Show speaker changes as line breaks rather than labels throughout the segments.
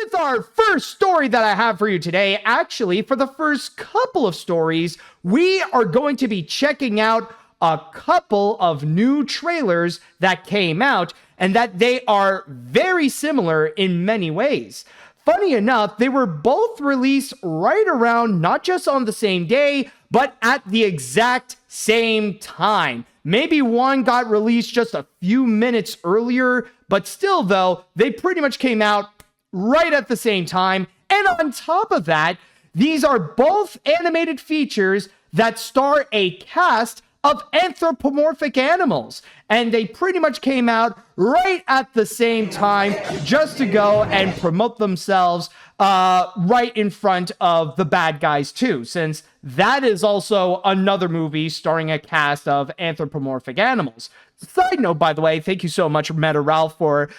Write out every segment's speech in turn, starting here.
with our first story that I have for you today, actually, for the first couple of stories, we are going to be checking out a couple of new trailers that came out and that they are very similar in many ways. Funny enough, they were both released right around, not just on the same day, but at the exact same time. Maybe one got released just a few minutes earlier, but still though, they pretty much came out right at the same time. And on top of that, these are both animated features that star a cast of anthropomorphic animals. And they pretty much came out right at the same time just to go and promote themselves right in front of the bad guys too, since that is also another movie starring a cast of anthropomorphic animals. Side note, by the way, thank you so much, Meta Ralph, for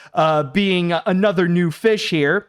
being another new fish here.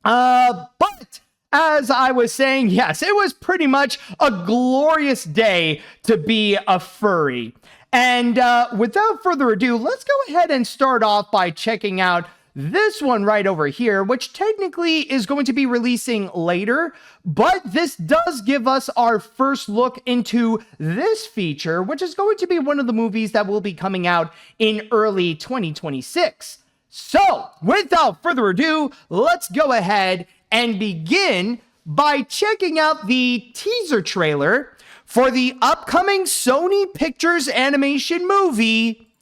But as I was saying, yes, it was pretty much a glorious day to be a furry. And without further ado, let's go ahead and start off by checking out this one right over here, which technically is going to be releasing later, but this does give us our first look into this feature, which is going to be one of the movies that will be coming out in early 2026. So, without further ado, let's go ahead and begin by checking out the teaser trailer for the upcoming Sony Pictures Animation movie,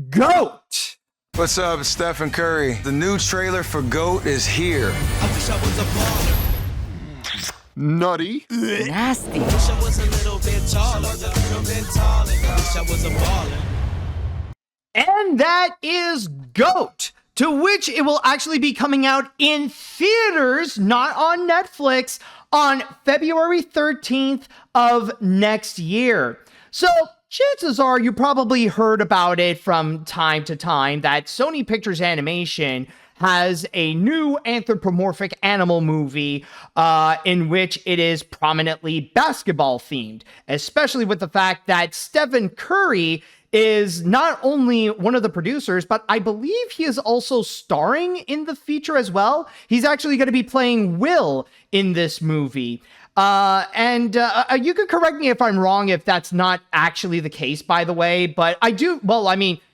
GOAT.
What's up, it's Stephen Curry. The new trailer for GOAT is here.
I wish I was a baller.
Nutty.
Nasty.
I wish I was a little bit taller. I wish I was a baller.
And that is GOAT, to which it will actually be coming out in theaters, not on Netflix, on February 13th of next year. So, chances are you probably heard about it from time to time that Sony Pictures Animation has a new anthropomorphic animal movie in which it is prominently basketball themed, especially with the fact that Stephen Curry is not only one of the producers, but I believe he is also starring in the feature as well. He's actually going to be playing Will in this movie. And you could correct me if I'm wrong, if that's not actually the case, by the way, but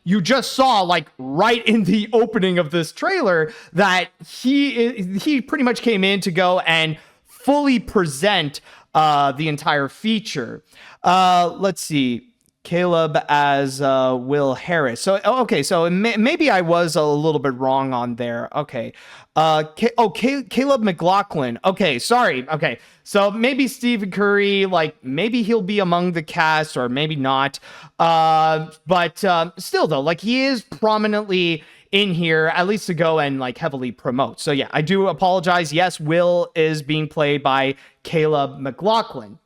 you just saw, like, right in the opening of this trailer that he pretty much came in to go and fully present the entire feature. Let's see. Caleb as Will Harris. So, okay, so maybe I was a little bit wrong on there. Okay. Caleb McLaughlin. Okay, sorry. Okay, so maybe Stephen Curry, like, maybe he'll be among the cast or maybe not. But still, though, like, he is prominently in here, at least to go and, like, heavily promote. So, yeah, I do apologize. Yes, Will is being played by Caleb McLaughlin.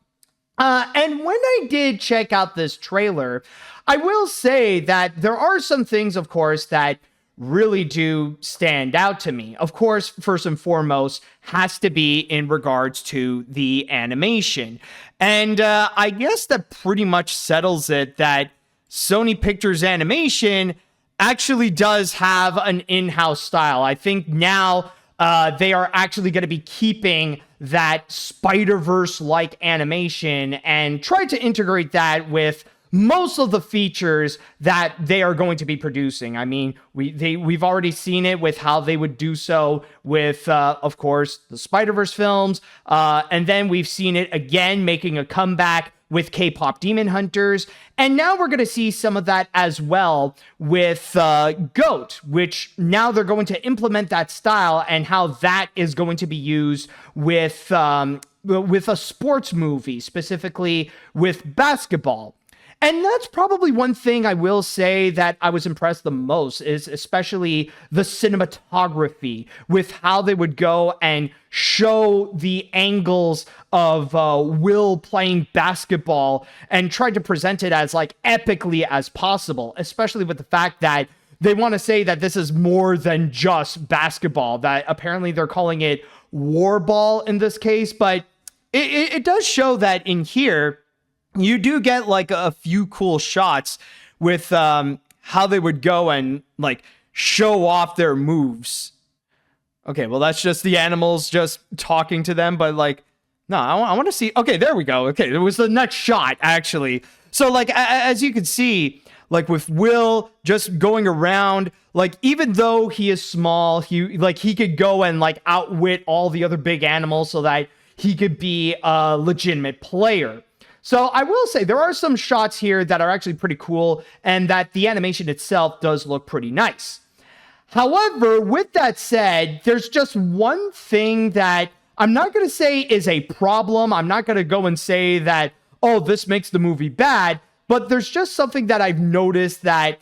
And when I did check out this trailer, I will say that there are some things, of course, that really do stand out to me. Of course, first and foremost, has to be in regards to the animation. And I guess that pretty much settles it that Sony Pictures Animation actually does have an in-house style. I think now they are actually going to be keeping that Spider-Verse-like animation and try to integrate that with most of the features that they are going to be producing. I mean, we've already seen it with how they would do so with, of course, the Spider-Verse films, and then we've seen it again making a comeback with K-pop Demon Hunters, and now we're going to see some of that as well with GOAT, which now they're going to implement that style and how that is going to be used with a sports movie, specifically with basketball. And that's probably one thing I will say that I was impressed the most, is especially the cinematography with how they would go and show the angles of Will playing basketball and try to present it as, like, epically as possible, especially with the fact that they want to say that this is more than just basketball, that apparently they're calling it war ball in this case, but it does show that in here, you do get, like, a few cool shots with how they would go and, like, show off their moves. Okay, well, that's just the animals just talking to them, but like, no, I want to see. Okay, there we go. Okay, it was the next shot, actually. So, like, as you can see, like with Will just going around, like, even though he is small, he could go and like outwit all the other big animals so that he could be a legitimate player. So I will say there are some shots here that are actually pretty cool, and that the animation itself does look pretty nice. However, with that said, there's just one thing that I'm not going to say is a problem. I'm not going to go and say that, oh, this makes the movie bad, but there's just something that I've noticed that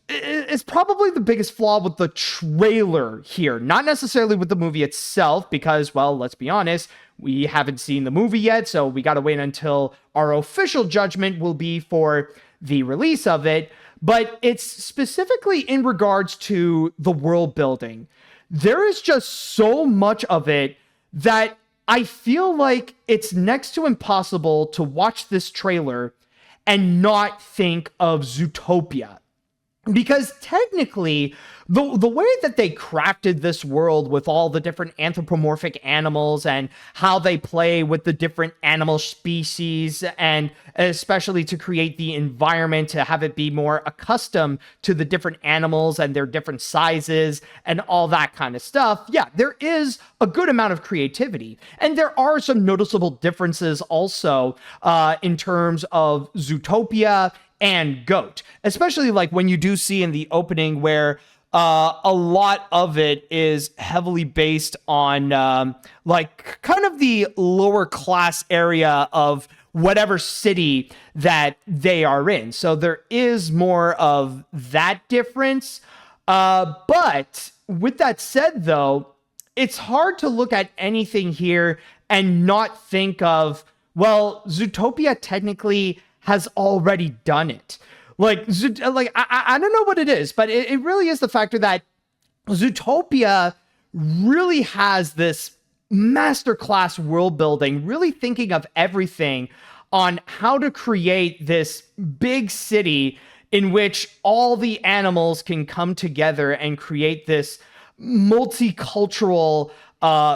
is probably the biggest flaw with the trailer here. Not necessarily with the movie itself, because, well, let's be honest, we haven't seen the movie yet, so we got to wait until our official judgment will be for the release of it. But it's specifically in regards to the world building. There is just so much of it that I feel like it's next to impossible to watch this trailer and not think of Zootopia. Because technically, the way that they crafted this world with all the different anthropomorphic animals and how they play with the different animal species, and especially to create the environment to have it be more accustomed to the different animals and their different sizes and all that kind of stuff, yeah, there is a good amount of creativity. And there are some noticeable differences also in terms of Zootopia and Goat, especially like when you do see in the opening where a lot of it is heavily based on like kind of the lower class area of whatever city that they are in. So there is more of that difference. But with that said, though, it's hard to look at anything here and not think of, well, Zootopia technically has already done it. Like I don't know what it is, but it really is the factor that Zootopia really has this masterclass world building, really thinking of everything on how to create this big city in which all the animals can come together and create this multicultural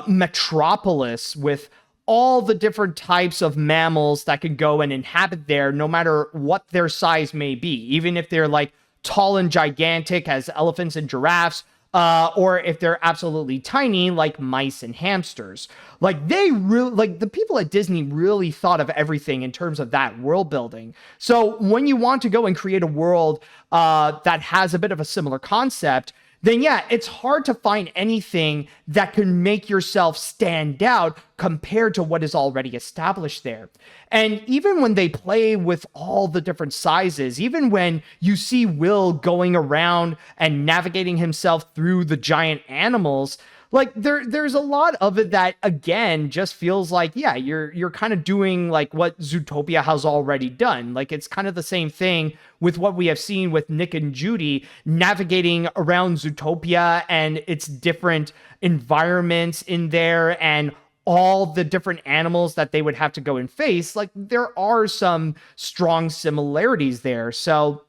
metropolis with all the different types of mammals that can go and inhabit there, no matter what their size may be, even if they're like tall and gigantic as elephants and giraffes, or if they're absolutely tiny like mice and hamsters. Like they really, like the people at Disney really thought of everything in terms of that world building. So when you want to go and create a world that has a bit of a similar concept, then yeah, it's hard to find anything that can make yourself stand out compared to what is already established there. And even when they play with all the different sizes, even when you see Will going around and navigating himself through the giant animals, like there's a lot of it that again just feels like, yeah, you're kind of doing like what Zootopia has already done. Like it's kind of the same thing with what we have seen with Nick and Judy navigating around Zootopia and its different environments in there and all the different animals that they would have to go and face. Like there are some strong similarities there. So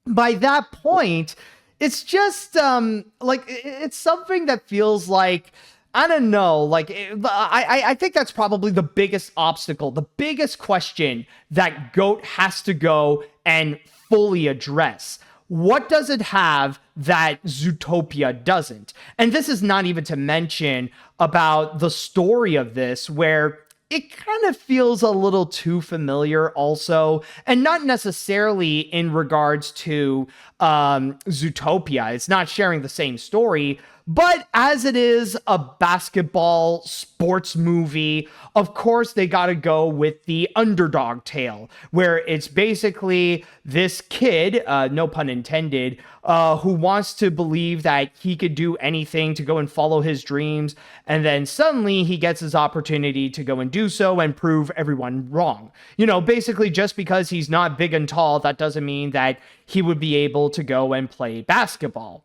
by that point, it's just like it's something that feels like, I don't know, like I think that's probably the biggest obstacle, the biggest question that Goat has to go and fully address. What does it have that Zootopia doesn't? And this is not even to mention about the story of this, where it kind of feels a little too familiar also, and not necessarily in regards to Zootopia. It's not sharing the same story, but as it is a basketball sports movie, of course they got to go with the underdog tale, where it's basically this kid, no pun intended, who wants to believe that he could do anything to go and follow his dreams, and then suddenly he gets his opportunity to go and do so and prove everyone wrong. You know, basically just because he's not big and tall, that doesn't mean that he would be able to go and play basketball.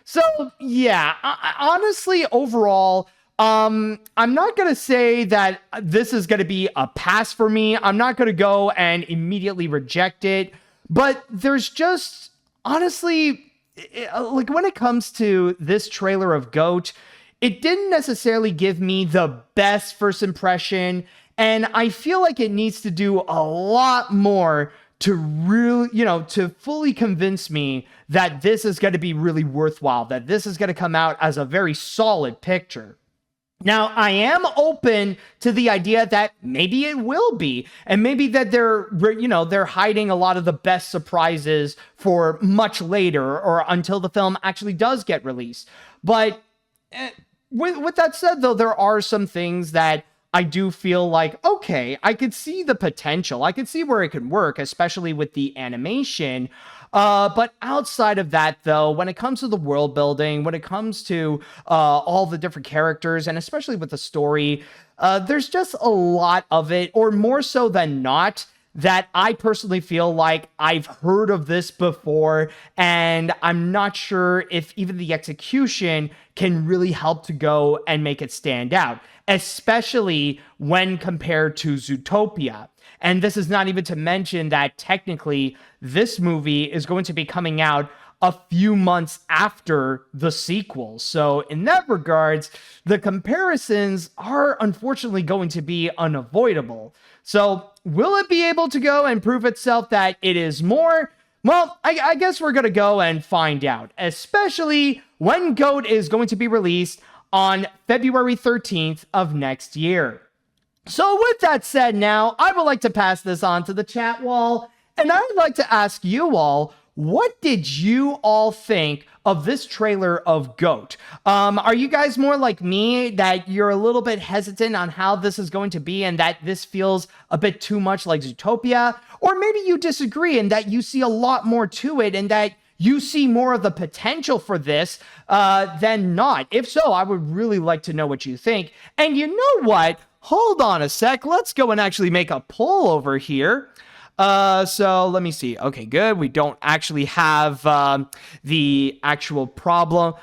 So, yeah, honestly, overall, I'm not going to say that this is going to be a pass for me. I'm not going to go and immediately reject it. But there's just, honestly, like when it comes to this trailer of Goat, it didn't necessarily give me the best first impression. And I feel like it needs to do a lot more to really, to fully convince me that this is going to be really worthwhile, that this is going to come out as a very solid picture. Now, I am open to the idea that maybe it will be, and maybe that they're hiding a lot of the best surprises for much later or until the film actually does get released. But with that said, though, there are some things that I do feel like, okay, I could see the potential. I could see where it could work, especially with the animation. But outside of that, though, when it comes to the world building, when it comes to all the different characters, and especially with the story, there's just a lot of it, or more so than not, that I personally feel like I've heard of this before, and I'm not sure if even the execution can really help to go and make it stand out, especially when compared to Zootopia. And this is not even to mention that technically this movie is going to be coming out a few months after the sequel. So in that regards, the comparisons are unfortunately going to be unavoidable. So will it be able to go and prove itself that it is more? Well, I guess we're going to go and find out, especially when GOAT is going to be released on February 13th of next year. So with that said, now I would like to pass this on to the chat wall, and I would like to ask you all, what did you all think of this trailer of GOAT? Are you guys more like me, that you're a little bit hesitant on how this is going to be and that this feels a bit too much like Zootopia? Or maybe you disagree and that you see a lot more to it and that you see more of the potential for this than not. If so, I would really like to know what you think. And you know what? Hold on a sec. Let's go and actually make a poll over here. So let me see. Okay, good. We don't actually have the actual problem.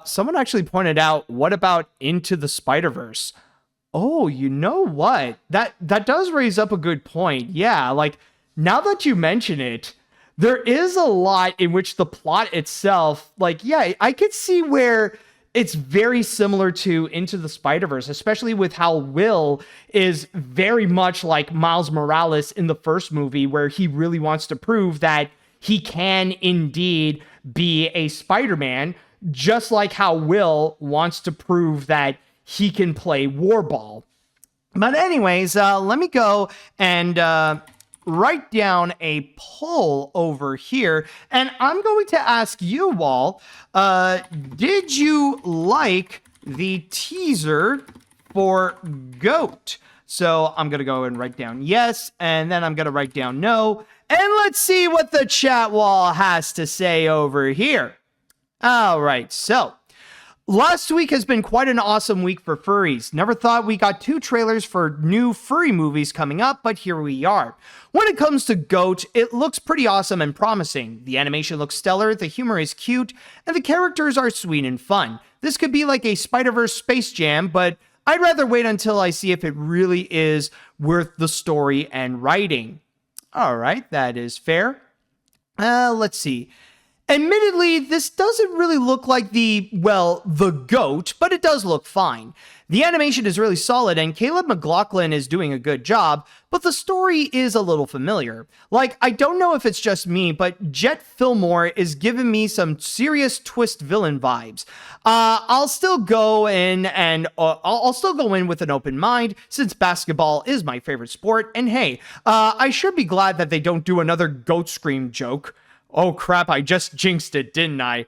Someone actually pointed out, what about Into the Spider-Verse? Oh, you know what? That does raise up a good point. Yeah, like now that you mention it, there is a lot in which the plot itself, like, yeah, I could see where it's very similar to Into the Spider-Verse, especially with how Will is very much like Miles Morales in the first movie, where he really wants to prove that he can indeed be a Spider-Man, just like how Will wants to prove that he can play Warball. But anyways, let me go and write down a poll over here, and I'm going to ask you all, did you like the teaser for GOAT? So I'm going to go and write down yes, and then I'm going to write down no, and let's see what the chat wall has to say over here. All right, so last week has been quite an awesome week for furries. Never thought we got 2 trailers for new furry movies coming up, but here we are. When it comes to GOAT, it looks pretty awesome and promising. The animation looks stellar, the humor is cute, and the characters are sweet and fun. This could be like a Spider-Verse Space Jam, but I'd rather wait until I see if it really is worth the story and writing. All right, that is fair. Let's see. Admittedly, this doesn't really look like the GOAT, but it does look fine. The animation is really solid and Caleb McLaughlin is doing a good job, but the story is a little familiar. Like, I don't know if it's just me, but Jet Fillmore is giving me some serious twist villain vibes. I'll still go in with an open mind since basketball is my favorite sport, and hey, I should be glad that they don't do another Goat Scream joke. Oh crap, I just jinxed it, didn't I?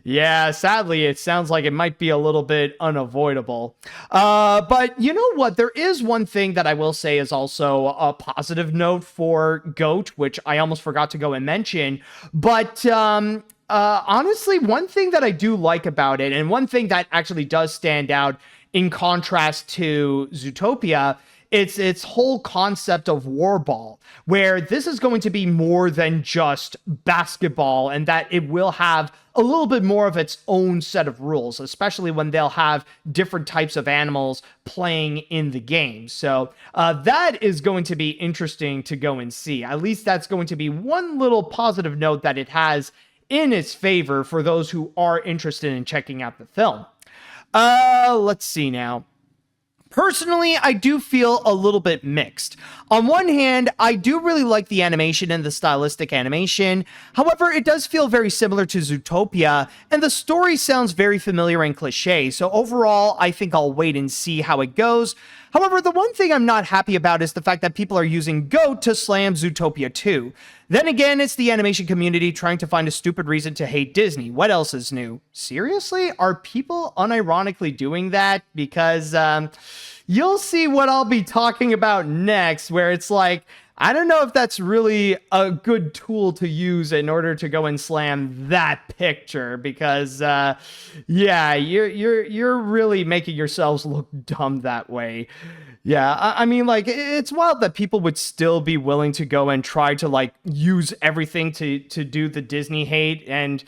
Yeah, sadly, it sounds like it might be a little bit unavoidable. But you know what? There is one thing that I will say is also a positive note for GOAT, which I almost forgot to go and mention. But honestly, one thing that I do like about it, and one thing that actually does stand out in contrast to Zootopia, it's its whole concept of Warball, where this is going to be more than just basketball, and that it will have a little bit more of its own set of rules, especially when they'll have different types of animals playing in the game. So that is going to be interesting to go and see. At least that's going to be one little positive note that it has in its favor for those who are interested in checking out the film. Let's see now. Personally, I do feel a little bit mixed. On one hand, I do really like the animation and the stylistic animation. However, it does feel very similar to Zootopia, and the story sounds very familiar and cliche, so overall, I think I'll wait and see how it goes. However, the one thing I'm not happy about is the fact that people are using GOAT to slam Zootopia 2. Then again, it's the animation community trying to find a stupid reason to hate Disney. What else is new? Seriously? Are people unironically doing that? Because, you'll see what I'll be talking about next, where it's like, I don't know if that's really a good tool to use in order to go and slam that picture, because yeah, you're really making yourselves look dumb that way. Yeah, I mean, like, it's wild that people would still be willing to go and try to, like, use everything to do the Disney hate. And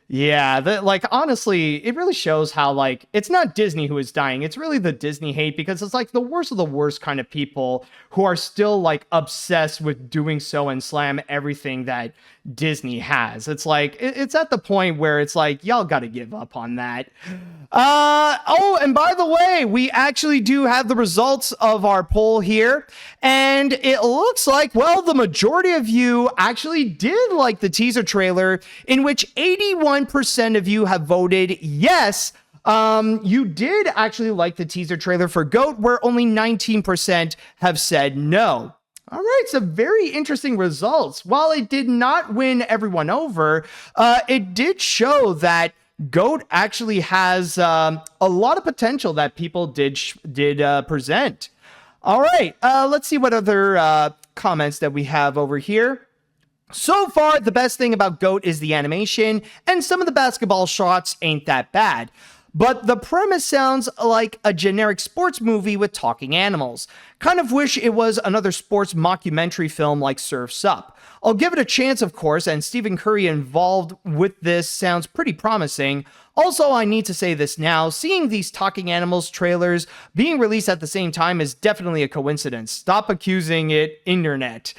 yeah, like, honestly, it really shows how, like, it's not Disney who is dying. It's really the Disney hate, because it's like the worst of the worst kind of people who are still, like, obsessed with doing so and slam everything that Disney has. It's like, it's at the point where it's like, y'all gotta give up on that. Oh, and by the way, we actually do have the results of our poll here, and it looks like, well, the majority of you actually did like the teaser trailer, in which 81% of you have voted yes. You did actually like the teaser trailer for GOAT, where only 19% have said no. All right, so very interesting results. While it did not win everyone over, it did show that GOAT actually has a lot of potential that people did present. All right, let's see what other comments that we have over here. So far, the best thing about GOAT is the animation, and some of the basketball shots ain't that bad. But the premise sounds like a generic sports movie with talking animals. Kind of wish it was another sports mockumentary film like Surf's Up. I'll give it a chance, of course, and Stephen Curry involved with this sounds pretty promising. Also, I need to say this now, seeing these talking animals trailers being released at the same time is definitely a coincidence. Stop accusing it, internet.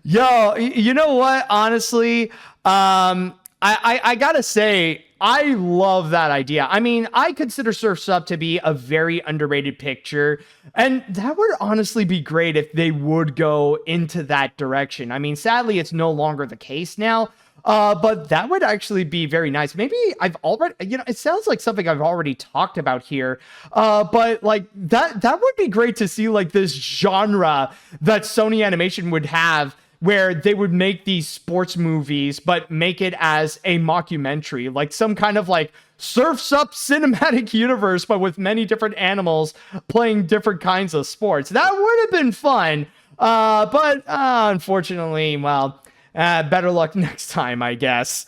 Yo, you know what? Honestly, I gotta say, I love that idea. I mean, I consider Surf's Up to be a very underrated picture, and that would honestly be great if they would go into that direction. I mean, sadly, it's no longer the case now, but that would actually be very nice. Maybe I've already, it sounds like something I've already talked about here, but like that would be great to see, like, this genre that Sony Animation would have, where they would make these sports movies, but make it as a mockumentary, like some kind of like Surf's Up cinematic universe, but with many different animals playing different kinds of sports. That would have been fun. But unfortunately, well, better luck next time, I guess.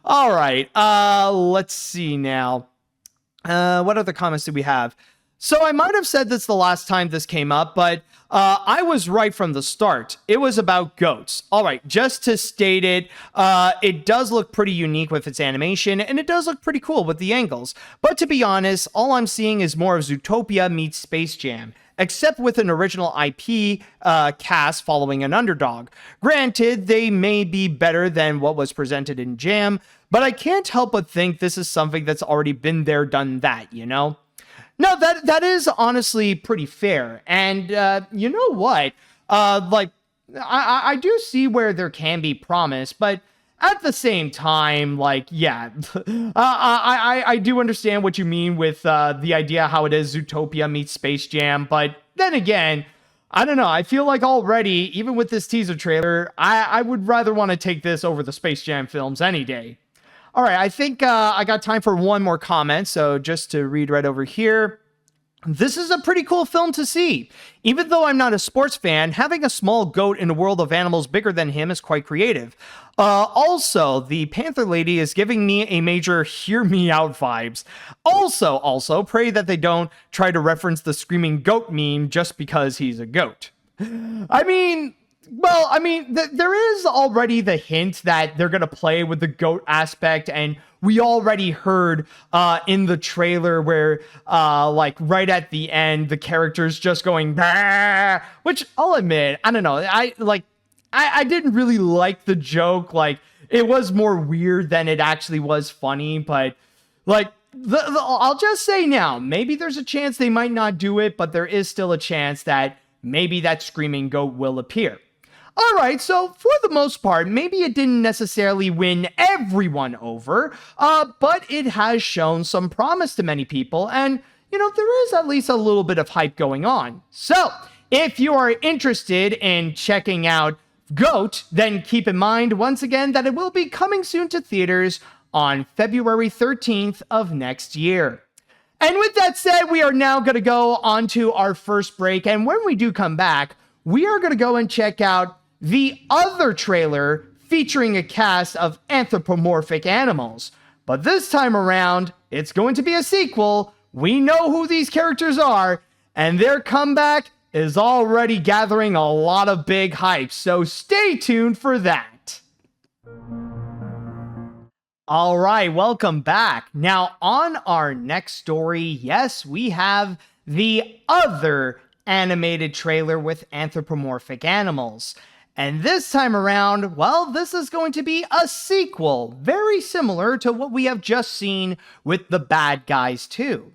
All right. Let's see now. What other comments do we have? So I might have said this the last time this came up, but I was right from the start. It was about goats. All right, just to state it, it does look pretty unique with its animation, and it does look pretty cool with the angles. But to be honest, all I'm seeing is more of Zootopia meets Space Jam, except with an original IP cast following an underdog. Granted, they may be better than what was presented in Jam, but I can't help but think this is something that's already been there, done that, you know? No, that is honestly pretty fair. And you know what? Like, I do see where there can be promise, but at the same time, like, yeah, I do understand what you mean with the idea how it is Zootopia meets Space Jam. But then again, I don't know. I feel like already, even with this teaser trailer, I would rather want to take this over the Space Jam films any day. All right, I think I got time for one more comment, so just to read right over here. This is a pretty cool film to see. Even though I'm not a sports fan, having a small goat in a world of animals bigger than him is quite creative. Also, the Panther Lady is giving me a major hear me out vibes. Also, pray that they don't try to reference the screaming goat meme just because he's a goat. I mean, there is already the hint that they're going to play with the goat aspect, and we already heard in the trailer where, like, right at the end, the character's just going, bah, which I'll admit, I don't know, I didn't really like the joke. Like, it was more weird than it actually was funny, but, like, I'll just say now, maybe there's a chance they might not do it, but there is still a chance that maybe that screaming goat will appear. All right, so for the most part, maybe it didn't necessarily win everyone over, but it has shown some promise to many people, and, there is at least a little bit of hype going on. So, if you are interested in checking out GOAT, then keep in mind, once again, that it will be coming soon to theaters on February 13th of next year. And with that said, we are now going to go on to our first break, and when we do come back, we are going to go and check out the other trailer featuring a cast of anthropomorphic animals. But this time around, it's going to be a sequel. We know who these characters are, and their comeback is already gathering a lot of big hype, so stay tuned for that. All right, welcome back. Now, on our next story, yes, we have the other animated trailer with anthropomorphic animals. And this time around, well, this is going to be a sequel, very similar to what we have just seen with The Bad Guys 2.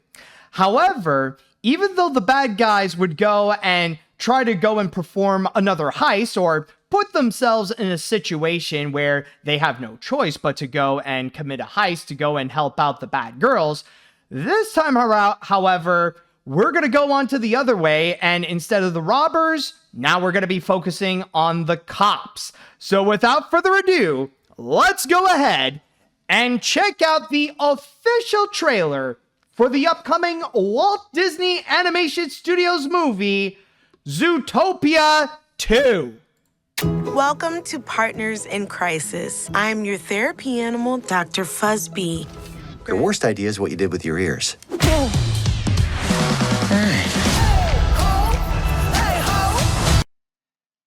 However, even though the bad guys would go and try to go and perform another heist or put themselves in a situation where they have no choice but to go and commit a heist to go and help out the bad girls, this time around, however, we're going to go on to the other way, and instead of the robbers, now we're going to be focusing on the cops. So without further ado, let's go ahead and check out the official trailer for the upcoming Walt Disney Animation Studios movie, Zootopia 2.
Welcome to Partners in Crisis. I'm your therapy animal, Dr. Fuzzbee.
Your worst idea is what you did with your ears.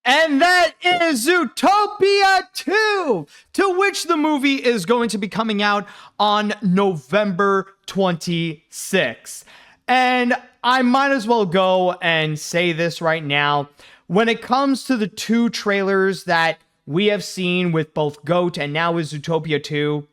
And that is Zootopia 2, to which the movie is going to be coming out on November 26th. And I might as well go and say this right now. When it comes to the two trailers that we have seen with both GOAT and now with Zootopia 2,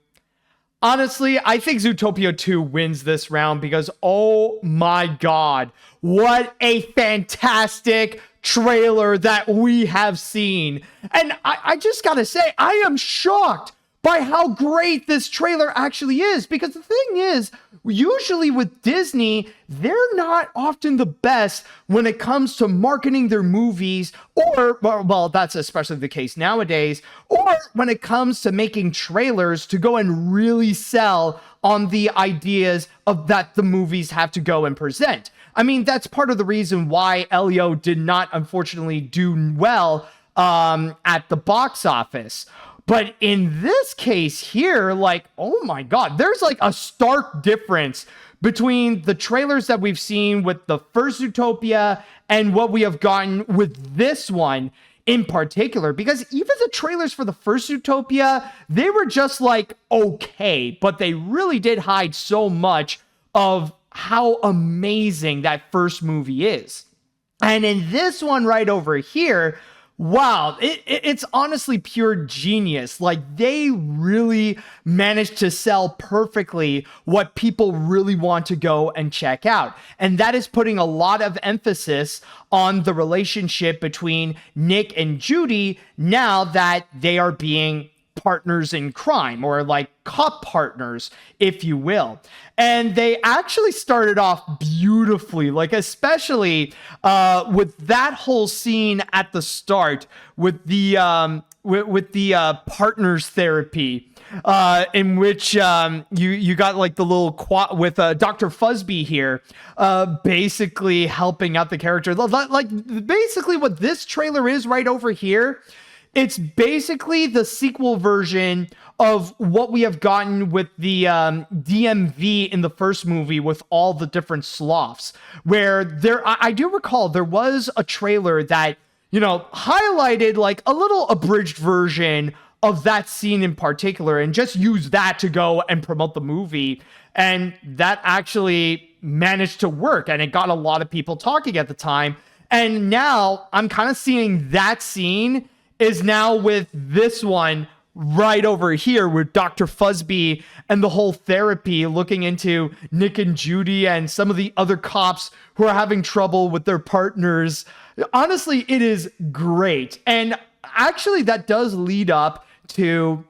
honestly, I think Zootopia 2 wins this round because, oh my god, what a fantastic trailer that we have seen. And I just gotta say, I am shocked by how great this trailer actually is, because the thing is, usually with Disney, they're not often the best when it comes to marketing their movies, or, well, that's especially the case nowadays, or when it comes to making trailers to go and really sell on the ideas of that the movies have to go and present. I mean, that's part of the reason why Elio did not, unfortunately, do well at the box office. But in this case here, like, oh my god, there's like a stark difference between the trailers that we've seen with the first Zootopia and what we have gotten with this one in particular. Because even the trailers for the first Zootopia, they were just like, okay, but they really did hide so much of how amazing that first movie is. And in this one right over here, wow, it's honestly pure genius. Like, they really managed to sell perfectly what people really want to go and check out. And that is putting a lot of emphasis on the relationship between Nick and Judy now that they are being partners in crime, or like cop partners, if you will. And they actually started off beautifully, like especially with that whole scene at the start with the partners therapy, in which you got like the little quad with Dr. Fuzzbee here, basically helping out the character. Like basically what this trailer is right over here. It's basically the sequel version of what we have gotten with the DMV in the first movie with all the different sloths, where I do recall there was a trailer that, highlighted like a little abridged version of that scene in particular and just used that to go and promote the movie. And that actually managed to work, and it got a lot of people talking at the time. And now I'm kind of seeing that scene is now with this one right over here with Dr. Fuzzbee and the whole therapy, looking into Nick and Judy and some of the other cops who are having trouble with their partners. Honestly, it is great. And actually, that does lead up to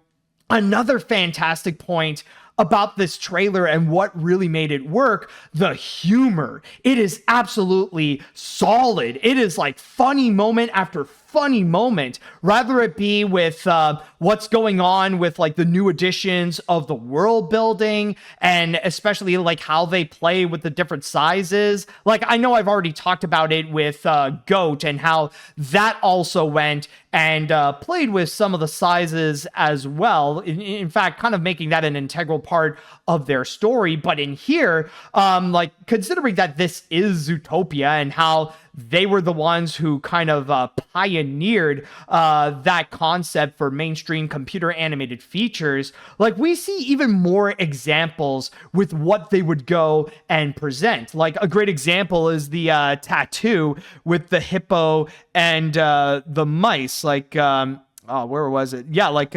another fantastic point about this trailer and what really made it work: the humor. It is absolutely solid. It is like funny moment after funny moment, rather it be with what's going on with like the new additions of the world building, and especially like how they play with the different sizes. Like, I know I've already talked about it with Goat and how that also went and played with some of the sizes as well. In fact, kind of making that an integral part of their story. But in here, like, considering that this is Zootopia and how they were the ones who kind of pioneered that concept for mainstream computer animated features, like, we see even more examples with what they would go and present. Like, a great example is the tattoo with the hippo and the mice. Like, where was it? Yeah, like,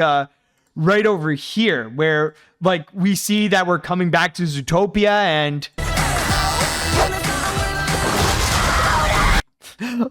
right over here, where, like, we see that we're coming back to Zootopia, and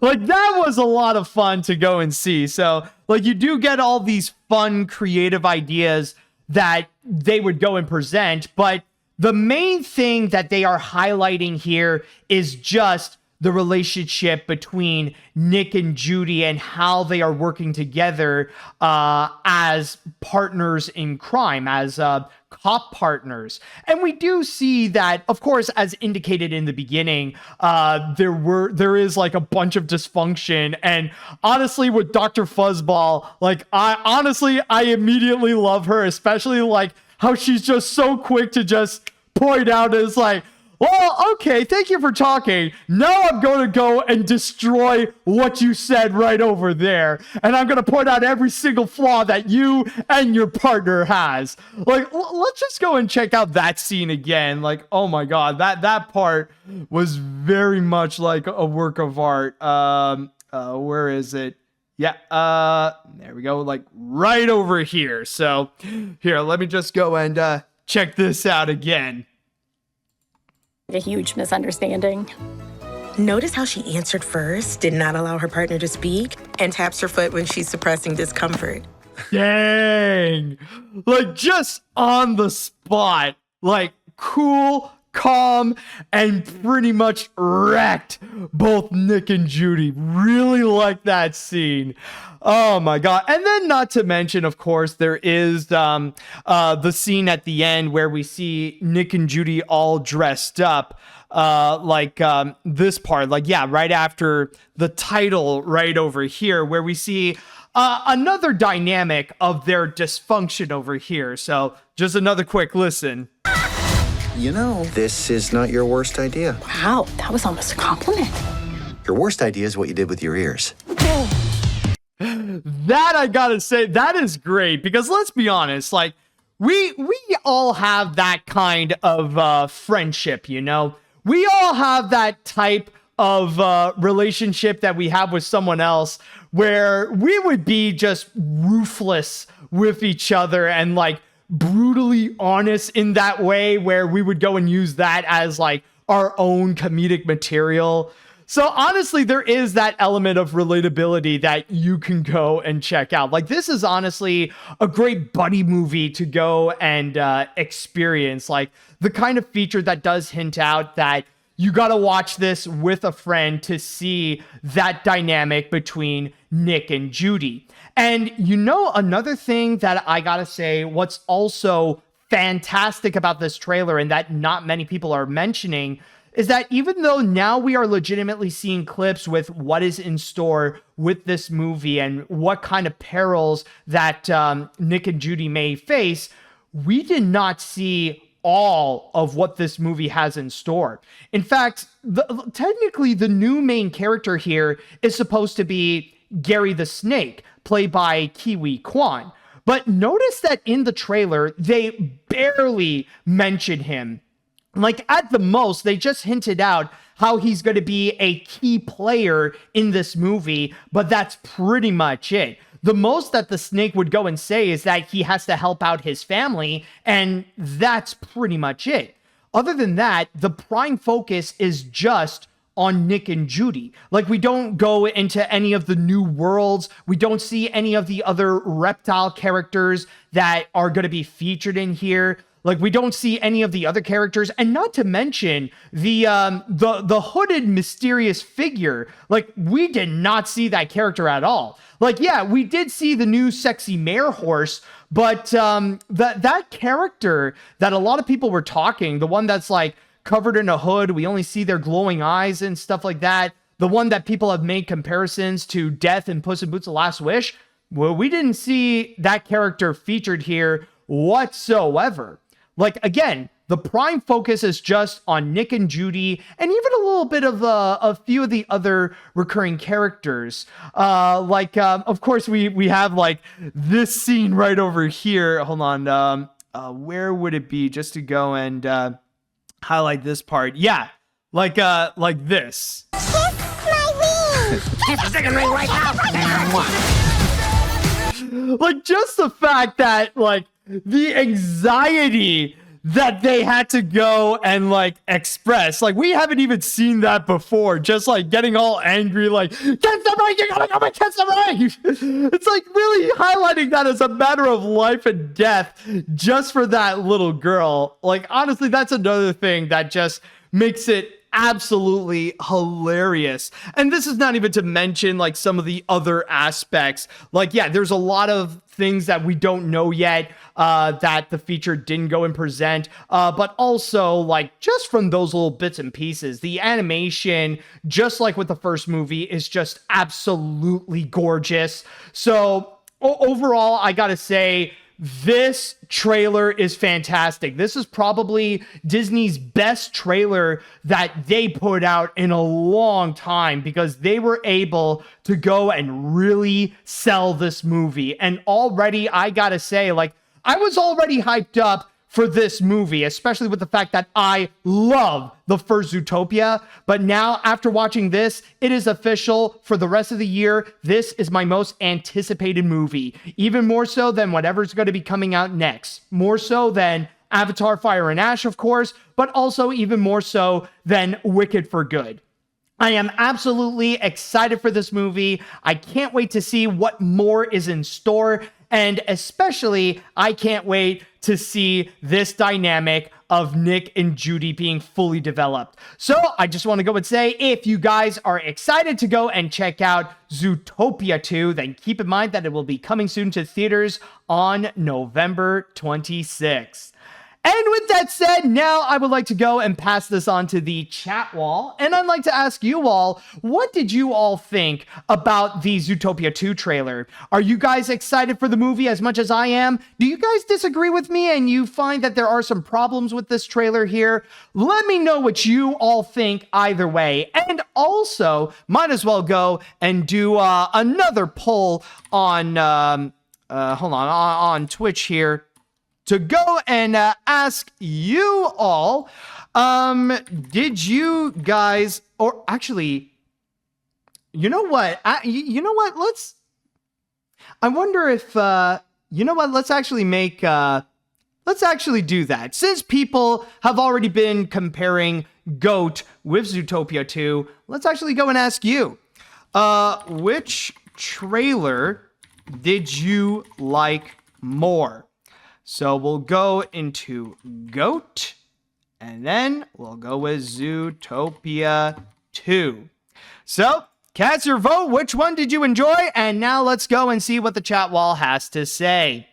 like, that was a lot of fun to go and see. So, like, you do get all these fun, creative ideas that they would go and present, but the main thing that they are highlighting here is just the relationship between Nick and Judy and how they are working together as partners in crime, as cop partners. And we do see that, of course, as indicated in the beginning, there is like a bunch of dysfunction. And honestly, with Dr. Fuzzball, like, I immediately love her, especially like how she's just so quick to just point out as like, well, okay, thank you for talking. Now I'm going to go and destroy what you said right over there. And I'm going to point out every single flaw that you and your partner has. Like, let's just go and check out that scene again. Like, oh my God, that part was very much like a work of art. Where is it? Yeah, there we go, like right over here. So here, let me just go and check this out again.
A huge misunderstanding.
Notice how she answered first, did not allow her partner to speak, and taps her foot when she's suppressing discomfort.
Dang. Like, just on the spot. Like, cool, calm, and pretty much wrecked both Nick and Judy. Really like that scene. Oh my God. And then, not to mention, of course, there is the scene at the end where we see Nick and Judy all dressed up, like this part, like, yeah, right after the title right over here, where we see another dynamic of their dysfunction over here. So just another quick listen.
You know, this is not your worst idea.
Wow, that was almost a compliment.
Your worst idea is what you did with your ears.
That, I gotta say, that is great, because let's be honest, like, we all have that kind of friendship, you know? We all have that type of relationship that we have with someone else where we would be just ruthless with each other and, like, brutally honest in that way, where we would go and use that as like our own comedic material. So honestly, there is that element of relatability that you can go and check out. Like, this is honestly a great buddy movie to go and experience. Like, the kind of feature that does hint out that you got to watch this with a friend to see that dynamic between Nick and Judy. And you know, another thing that I got to say, what's also fantastic about this trailer and that not many people are mentioning, is that even though now we are legitimately seeing clips with what is in store with this movie and what kind of perils that Nick and Judy may face, we did not see all of what this movie has in store. In fact, technically the new main character here is supposed to be Gary the Snake, played by Kiwi Kwan. But notice that in the trailer, they barely mention him. Like, at the most, they just hinted out how he's going to be a key player in this movie, but that's pretty much it. the most that the snake would go and say is that he has to help out his family, and that's pretty much it. Other than that, the prime focus is just on Nick and Judy. Like, we don't go into any of the new worlds. We don't see any of the other reptile characters that are going to be featured in here. Like, we don't see any of the other characters, and not to mention the hooded mysterious figure. Like, we did not see that character at all. Like, yeah, we did see the new sexy mare horse, but that character that a lot of people were talking, the one that's like covered in a hood, we only see their glowing eyes and stuff like that. The one that people have made comparisons to Death in Puss in Boots: The Last Wish. Well, we didn't see that character featured here whatsoever. Like, again, the prime focus is just on Nick and Judy, and even a little bit of a few of the other recurring characters. Of course, we have like this scene right over here. Hold on. Where would it be just to go and highlight this part? Yeah, like this.
Kiss my ring! Kiss the second ring right now!
Like, just the fact that, like, the anxiety that they had to go and like express, like, we haven't even seen that before. Just like getting all angry, like, kiss the ring, you gotta go and kiss the ring. It's like really highlighting that as a matter of life and death just for that little girl. Like, honestly, that's another thing that just makes it absolutely hilarious. And this is not even to mention like some of the other aspects. Like, yeah, there's a lot of things that we don't know yet that the feature didn't go and present, but also like just from those little bits and pieces, the animation, just like with the first movie, is just absolutely gorgeous. So overall, I gotta say, this trailer is fantastic. This is probably Disney's best trailer that they put out in a long time, because they were able to go and really sell this movie. And already, I gotta say, like, I was already hyped up for this movie, especially with the fact that I love the first Zootopia. But now, after watching this, it is official for the rest of the year. This is my most anticipated movie, even more so than whatever's going to be coming out next. More so than Avatar: Fire and Ash, of course, but also even more so than Wicked for Good. I am absolutely excited for this movie. I can't wait to see what more is in store. And especially, I can't wait to see this dynamic of Nick and Judy being fully developed. So I just want to go and say, if you guys are excited to go and check out Zootopia 2, then keep in mind that it will be coming soon to theaters on November 26th. And with that said, now I would like to go and pass this on to the chat wall. And I'd like to ask you all, what did you all think about the Zootopia 2 trailer? Are you guys excited for the movie as much as I am? Do you guys disagree with me and you find that there are some problems with this trailer here? Let me know what you all think either way. And also, might as well go and do another poll on, on Twitch here, to go and ask you all, did you guys, or actually, you know what? Let's actually do that. Since people have already been comparing GOAT with Zootopia 2, let's actually go and ask you, which trailer did you like more? So we'll go into GOAT, and then we'll go with Zootopia 2. So, cast your vote. Which one did you enjoy? And now let's go and see what the chat wall has to say.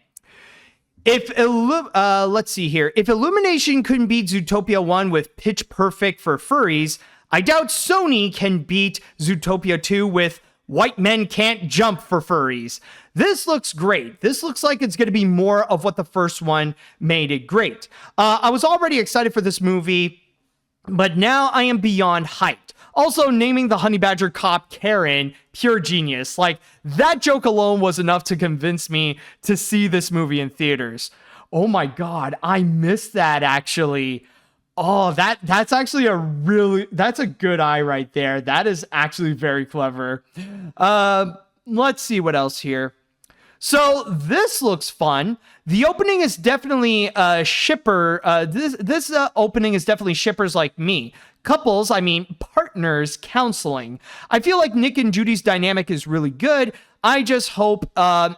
Let's see here. If Illumination couldn't beat Zootopia 1 with Pitch Perfect for furries, I doubt Sony can beat Zootopia 2 with White Men Can't Jump for furries. This looks great. This looks like it's going to be more of what the first one made it great. I was already excited for this movie, but now I am beyond hyped. Also, naming the Honey Badger cop Karen, pure genius. Like, that joke alone was enough to convince me to see this movie in theaters. Oh my god, I missed that actually. Oh, that's actually that's a good eye right there. That is actually very clever. Let's see what else here. So this looks fun. The opening is definitely shipper. This opening is definitely shippers like me. Couples, I mean partners, counseling. I feel like Nick and Judy's dynamic is really good. I just hope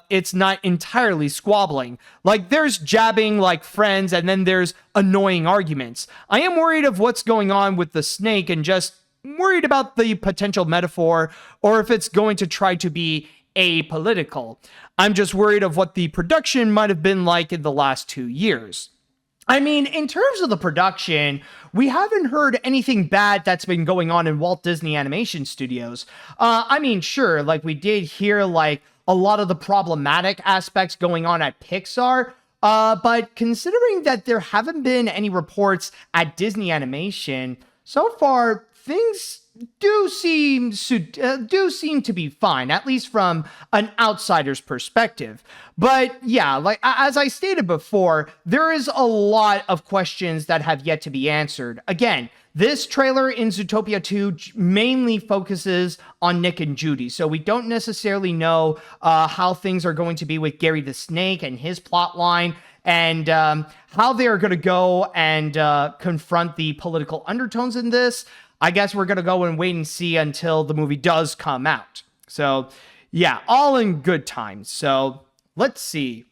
it's not entirely squabbling. Like there's jabbing like friends and then there's annoying arguments. I am worried of what's going on with the snake and just worried about the potential metaphor or if it's going to try to be apolitical. I'm just worried of what the production might have been like in the last 2 years. I mean, in terms of the production, we haven't heard anything bad that's been going on in Walt Disney Animation Studios. I mean, sure, like we did hear like a lot of the problematic aspects going on at Pixar, but considering that there haven't been any reports at Disney Animation, so far things do seem to be fine, at least from an outsider's perspective. But yeah, like as I stated before, there is a lot of questions that have yet to be answered. Again, this trailer in Zootopia 2 mainly focuses on Nick and Judy, so we don't necessarily know how things are going to be with Gary the Snake and his plot line, and how they are going to go and confront the political undertones in this. I guess we're going to go and wait and see until the movie does come out. So, yeah, all in good time. So, let's see.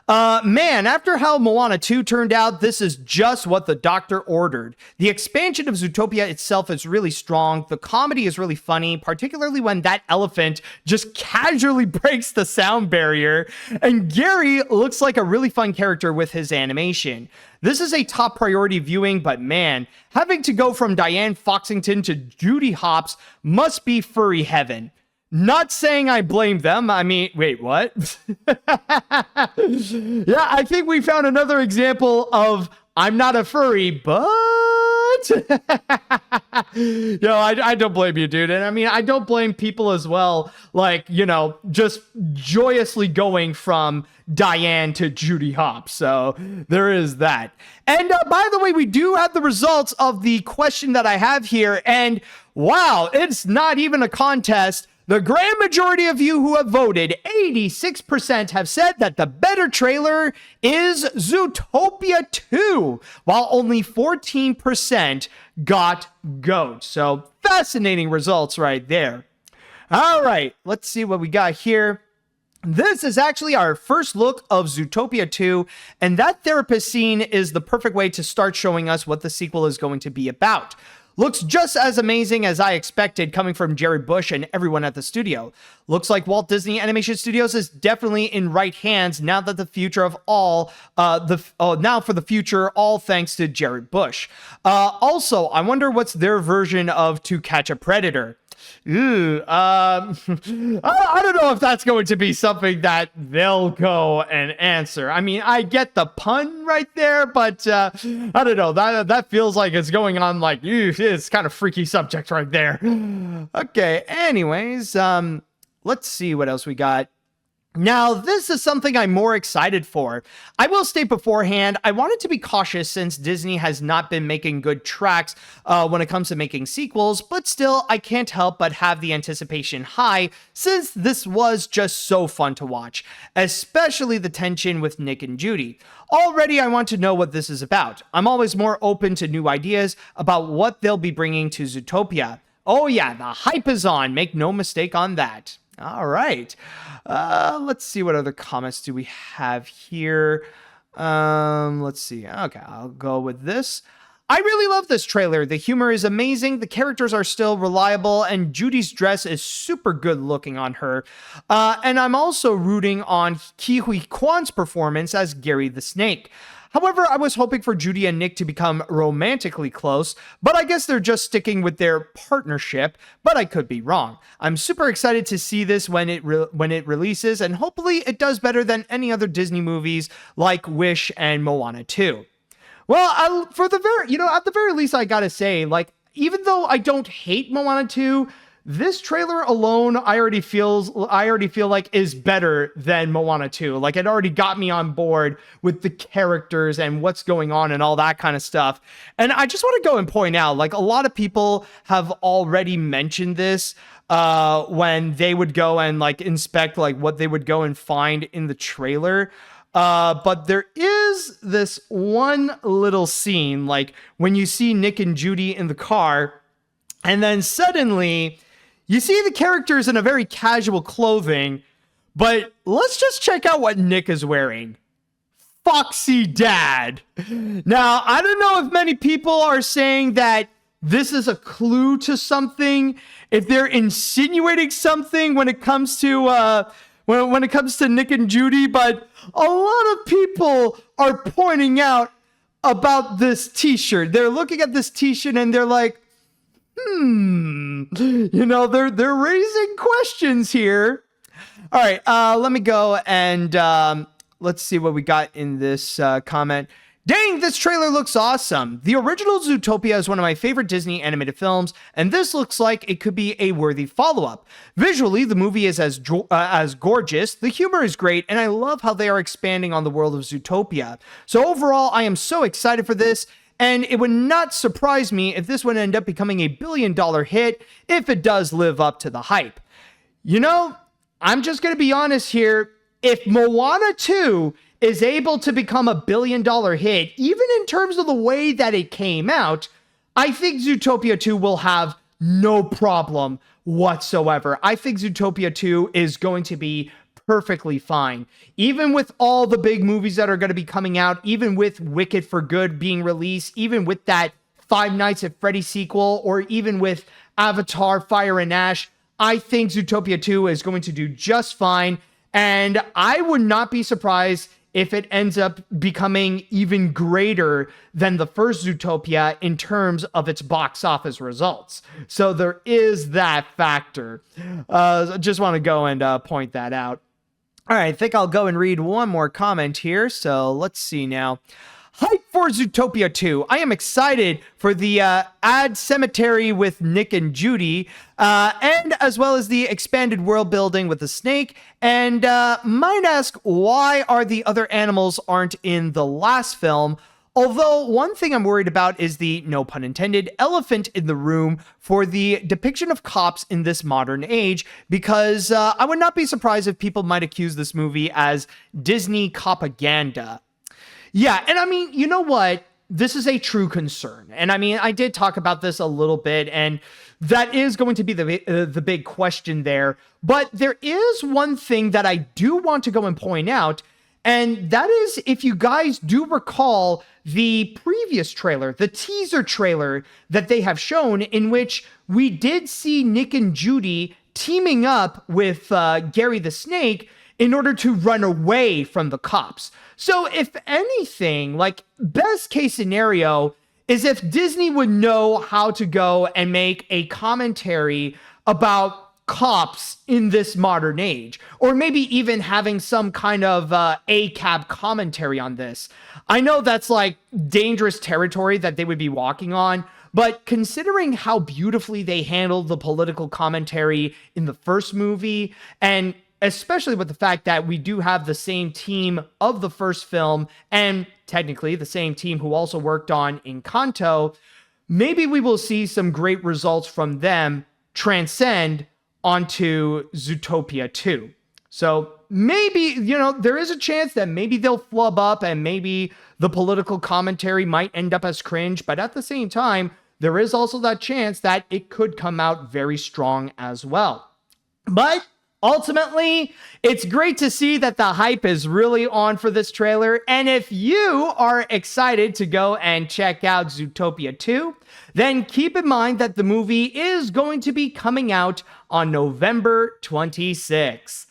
Man, after how Moana 2 turned out, this is just what the doctor ordered. The expansion of Zootopia itself is really strong. The comedy is really funny, particularly when that elephant just casually breaks the sound barrier. And Gary looks like a really fun character with his animation. This is a top priority viewing, but man, having to go from Diane Foxington to Judy Hopps must be furry heaven. Not saying I blame them. I mean, wait, what? Yeah, I think we found another example of I'm not a furry, but I don't blame you, dude. And I mean, I don't blame people as well. Like, just joyously going from Diane to Judy Hopps. So there is that. And by the way, we do have the results of the question that I have here. And wow, it's not even a contest. The grand majority of you who have voted, 86%, have said that the better trailer is Zootopia 2, while only 14% got GOAT. So fascinating results right there. All right, let's see what we got here. This is actually our first look of Zootopia 2, and that therapist scene is the perfect way to start showing us what the sequel is going to be about. Looks just as amazing as I expected coming from Jerry Bush and everyone at the studio. Looks like Walt Disney Animation Studios is definitely in right hands now that the future of all, now for the future, all thanks to Jerry Bush. Also, I wonder what's their version of To Catch a Predator. I don't know if that's going to be something that they'll go and answer. I mean, I get the pun right there, but I don't know. That feels like it's going on like, it's kind of freaky subject right there. Okay, anyways, let's see what else we got. Now, this is something I'm more excited for. I will state beforehand, I wanted to be cautious since Disney has not been making good tracks when it comes to making sequels, but still, I can't help but have the anticipation high since this was just so fun to watch, especially the tension with Nick and Judy. Already, I want to know what this is about. I'm always more open to new ideas about what they'll be bringing to Zootopia. Oh yeah, the hype is on, make no mistake on that. All right. Let's see what other comments do we have here. Let's see. Okay, I'll go with this. I really love this trailer. The humor is amazing. The characters are still reliable, and Judy's dress is super good looking on her. And I'm also rooting on Ke Kwan's performance as Gary the Snake. However, I was hoping for Judy and Nick to become romantically close, but I guess they're just sticking with their partnership, but I could be wrong. I'm super excited to see this when it releases, and hopefully it does better than any other Disney movies like Wish and Moana 2. Well, at the very least, I gotta say, like, even though I don't hate Moana 2, this trailer alone, I already feel like is better than Moana 2. Like, it already got me on board with the characters and what's going on and all that kind of stuff. And I just want to go and point out, like, a lot of people have already mentioned this when they would go and like inspect like what they would go and find in the trailer. But there is this one little scene, like when you see Nick and Judy in the car, and then suddenly you see the characters in a very casual clothing, but let's just check out what Nick is wearing. Foxy Dad. Now, I don't know if many people are saying that this is a clue to something, if they're insinuating something when it comes to when it comes to Nick and Judy, but a lot of people are pointing out about this t-shirt. They're looking at this t-shirt and they're like, you know, they're raising questions here. All right, let me go and let's see what we got in this comment. Dang, this trailer looks awesome. The original Zootopia is one of my favorite Disney animated films, and this looks like it could be a worthy follow-up. Visually, the movie is as gorgeous, the humor is great, and I love how they are expanding on the world of Zootopia. So overall, I am so excited for this, and it would not surprise me if this would end up becoming a billion-dollar hit if it does live up to the hype. You know, I'm just going to be honest here. If Moana 2 is able to become a billion-dollar hit, even in terms of the way that it came out, I think Zootopia 2 will have no problem whatsoever. I think Zootopia 2 is going to be perfectly fine. Even with all the big movies that are going to be coming out, even with Wicked for Good being released, even with that Five Nights at Freddy's sequel, or even with Avatar, Fire and Ash, I think Zootopia 2 is going to do just fine. And I would not be surprised if it ends up becoming even greater than the first Zootopia in terms of its box office results. So there is that factor. Just want to go and point that out. All right, I think I'll go and read one more comment here. So let's see now. Hype for Zootopia 2. I am excited for the ad cemetery with Nick and Judy, and as well as the expanded world building with the snake. And might ask, why are the other animals aren't in the last film? Although one thing I'm worried about is the, no pun intended, elephant in the room for the depiction of cops in this modern age, because I would not be surprised if people might accuse this movie as Disney propaganda. Yeah, and I mean, you know what? This is a true concern. And I mean, I did talk about this a little bit, and that is going to be the big question there. But there is one thing that I do want to go and point out, and that is, if you guys do recall the previous trailer, the teaser trailer that they have shown, in which we did see Nick and Judy teaming up with Gary the Snake in order to run away from the cops. So if anything, like, best case scenario is if Disney would know how to go and make a commentary about cops in this modern age, or maybe even having some kind of ACAB commentary on this. I know that's like dangerous territory that they would be walking on, but considering how beautifully they handled the political commentary in the first movie, and especially with the fact that we do have the same team of the first film, and technically the same team who also worked on Encanto, maybe we will see some great results from them transcend onto Zootopia 2. So maybe, you know, there is a chance that maybe they'll flub up and maybe the political commentary might end up as cringe, but at the same time, there is also that chance that it could come out very strong as well. But ultimately, it's great to see that the hype is really on for this trailer. And if you are excited to go and check out Zootopia 2, then keep in mind that the movie is going to be coming out on November 26th.